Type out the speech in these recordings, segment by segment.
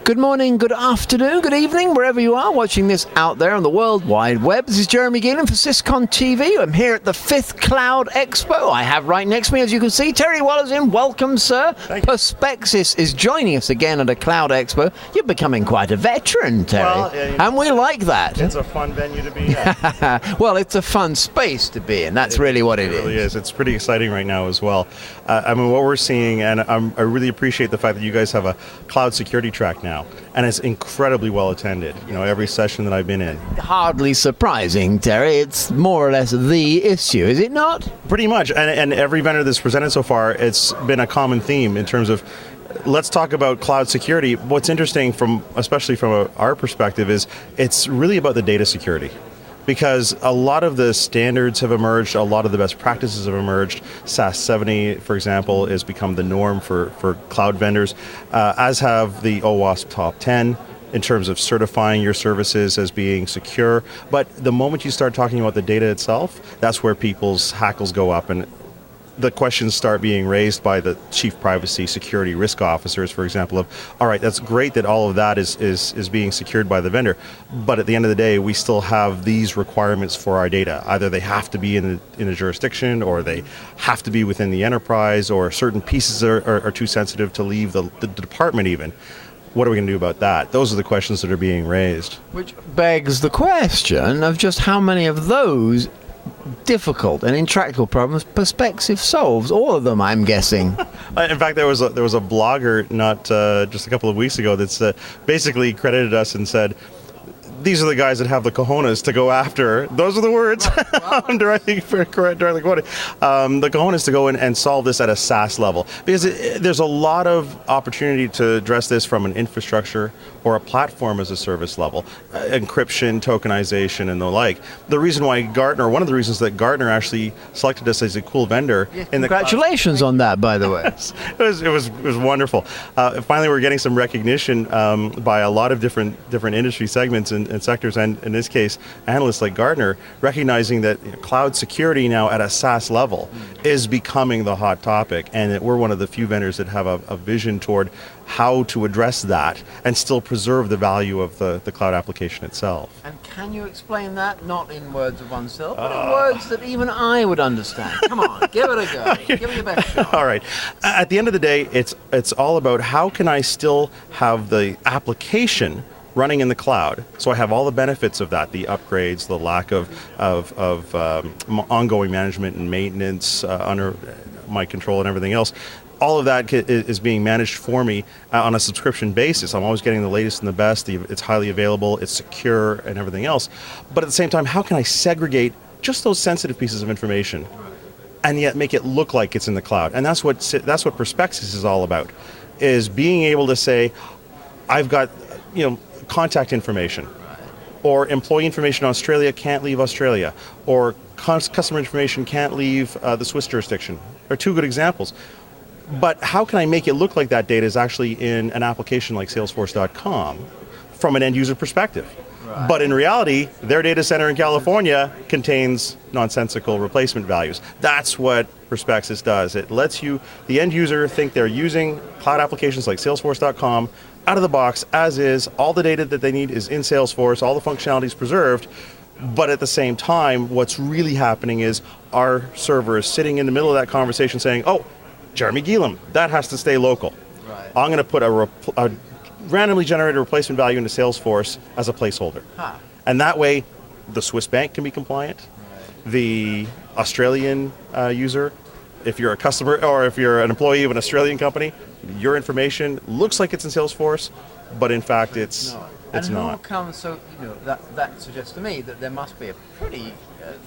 Good morning, good afternoon, good evening, wherever you are watching this out there on the World Wide Web. This is Jeremy Geelan for SYS-CON TV. I'm here at the 5th Cloud Expo. I have right next to me, as you can see, Terry Woloszyn. Welcome, sir. Perspecsys is joining us again at a Cloud Expo. You're becoming quite a veteran, Terry. Well, and we like that. It's a fun venue to be at. Well, it's a fun space to be in. That's really what it is. It really is. It's pretty exciting right now as well. I mean, what we're seeing, and I really appreciate the fact that you guys have a cloud security track now. And it's incredibly well attended, every session that I've been in. Hardly surprising, Terry. It's more or less the issue, is it not? Pretty much. And every vendor that's presented so far, it's been a common theme in terms of, let's talk about cloud security. What's interesting, especially from our perspective, is it's really about the data security. Because a lot of the standards have emerged, a lot of the best practices have emerged. SaaS 70, for example, has become the norm for cloud vendors, as have the OWASP Top 10 in terms of certifying your services as being secure. But the moment you start talking about the data itself, that's where people's hackles go up, and the questions start being raised by the chief privacy security risk officers, for example, of, all right, that's great that all of that is being secured by the vendor, but at the end of the day, we still have these requirements for our data. Either they have to be in a jurisdiction, or they have to be within the enterprise, or certain pieces are too sensitive to leave the department even. What are we going to do about that? Those are the questions that are being raised. Which begs the question of just how many of those difficult and intractable problems Perspecsys solves. All of them, I'm guessing. In fact, there was a blogger not just a couple of weeks ago that's basically credited us and said, these are the guys that have the cojones to go after. Those are the words. I'm directly quoting. The cojones to go in and solve this at a SaaS level, because there's a lot of opportunity to address this from an infrastructure or a platform as a service level, encryption, tokenization, and the like. The reason why Gartner, one of the reasons that Gartner actually selected us as a cool vendor. Yes, congratulations on that, by the way. It was wonderful. Finally, we're getting some recognition by a lot of different industry segments and sectors, and in this case, analysts like Gartner, recognizing that cloud security now at a SaaS level is becoming the hot topic, and that we're one of the few vendors that have a vision toward how to address that and still preserve the value of the cloud application itself. And can you explain that, not in words of oneself, but in words that even I would understand? Come on, give it a go. Give it your best shot. All right. At the end of the day, it's all about how can I still have the application running in the cloud, so I have all the benefits of that, the upgrades, the lack of ongoing management and maintenance under my control and everything else. All of that is being managed for me on a subscription basis. I'm always getting the latest and the best. It's highly available, it's secure, and everything else. But at the same time, how can I segregate just those sensitive pieces of information and yet make it look like it's in the cloud? And that's what Perspecsys is all about, is being able to say, I've got contact information, or employee information in Australia can't leave Australia, or customer information can't leave the Swiss jurisdiction. Are two good examples. But how can I make it look like that data is actually in an application like Salesforce.com from an end user perspective? Right. But in reality, their data center in California contains nonsensical replacement values. That's what Perspecsys does. It lets the end user, think they're using cloud applications like Salesforce.com out of the box as is. All the data that they need is in Salesforce, all the functionality is preserved. But at the same time, what's really happening is our server is sitting in the middle of that conversation saying, oh, Jeremy Geelan, that has to stay local. Right. I'm going to put a randomly generated replacement value into Salesforce as a placeholder. Huh. And that way, the Swiss bank can be compliant. Right. The Australian user, if you're a customer or if you're an employee of an Australian company, your information looks like it's in Salesforce, but in fact it's not. And how come, so that suggests to me that there must be a pretty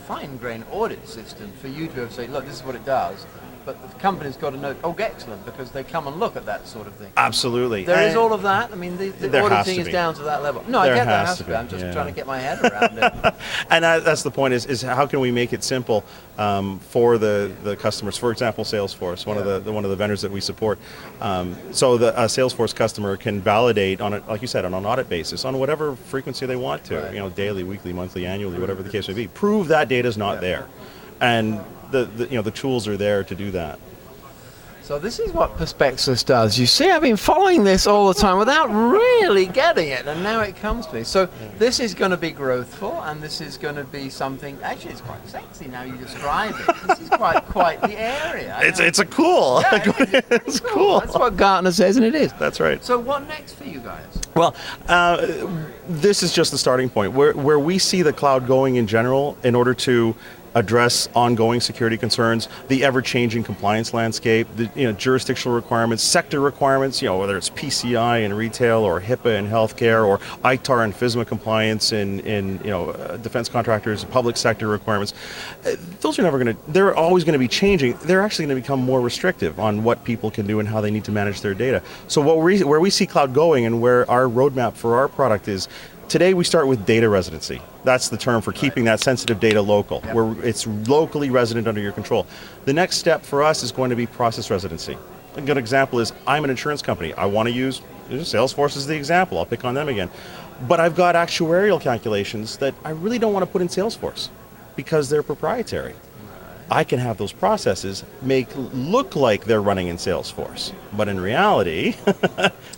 fine-grained audit system for you to have said, look, this is what it does. But the company's got to know, oh, excellent, because they come and look at that sort of thing. Absolutely. There is all of that? I mean, the auditing is down to that level. No, I get that has to be. I'm just trying to get my head around it. And that's the point, is how can we make it simple for the customers? For example, Salesforce, one of the vendors that we support. So the Salesforce customer can validate, like you said, on an audit basis, on whatever frequency they want to, right. Daily, weekly, monthly, annually, whatever the case may be. Prove that data is not there. And the tools are there to do that. So this is what Perspecsys does. You see, I've been following this all the time without really getting it, and now it comes to me. So this is going to be growthful, and this is going to be something. Actually, it's quite sexy now you describe it. This is quite the area. It's a cool. Yeah, it's cool. That's what Gartner says, and it is. That's right. So what next for you guys? Well, this is just the starting point. Where we see the cloud going in general, in order to address ongoing security concerns, the ever-changing compliance landscape, the jurisdictional requirements, sector requirements, whether it's PCI in retail or HIPAA in healthcare or ITAR and FISMA compliance in defense contractors, public sector requirements. Those are never going to, they're always going to be changing. They're actually going to become more restrictive on what people can do and how they need to manage their data. So where we see cloud going and where our roadmap for our product is, today we start with data residency. That's the term for keeping that sensitive data local, where it's locally resident under your control. The next step for us is going to be process residency. A good example is, I'm an insurance company. I want to use Salesforce as the example. I'll pick on them again. But I've got actuarial calculations that I really don't want to put in Salesforce because they're proprietary. I can have those processes look like they're running in Salesforce, but in reality,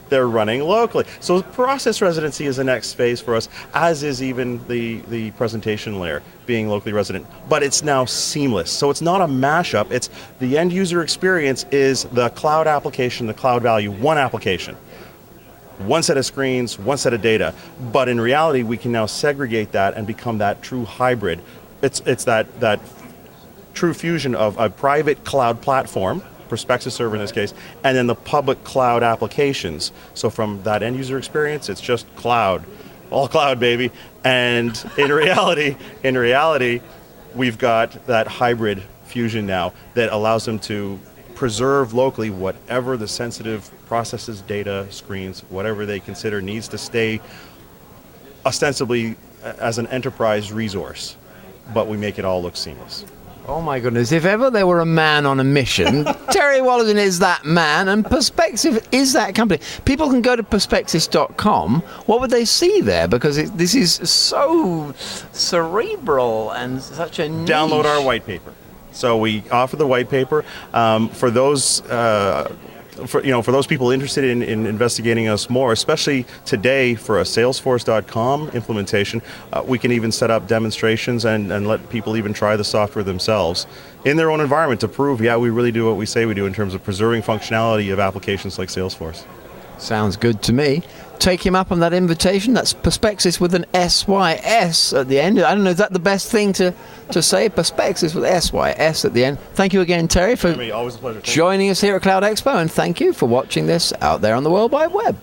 they're running locally. So process residency is the next phase for us, as is even the presentation layer being locally resident. But it's now seamless. So it's not a mashup. It's the end user experience is the cloud application, the cloud value, one application. One set of screens, one set of data. But in reality, we can now segregate that and become that true hybrid. It's that true fusion of a private cloud platform, Perspecsys server in this case, and then the public cloud applications. So from that end user experience, it's just cloud, all cloud, baby. And in reality, we've got that hybrid fusion now that allows them to preserve locally whatever the sensitive processes, data, screens, whatever they consider needs to stay ostensibly as an enterprise resource, but we make it all look seamless. Oh my goodness, if ever there were a man on a mission, Terry Woloszyn is that man, and Perspecsys is that company. People can go to Perspecsys.com. What would they see there? Because this is so cerebral and such a niche. Download our white paper. So we offer the white paper for those for those people interested in investigating us more, especially today for a Salesforce.com implementation. We can even set up demonstrations and let people even try the software themselves in their own environment to prove, we really do what we say we do in terms of preserving functionality of applications like Salesforce. Sounds good to me. Take him up on that invitation. That's Perspecsys with an SYS at the end. I don't know, is that the best thing to say? Perspecsys with SYS at the end. Thank you again, Terry, for always a pleasure. joining us here at Cloud Expo, and thank you for watching this out there on the World Wide Web.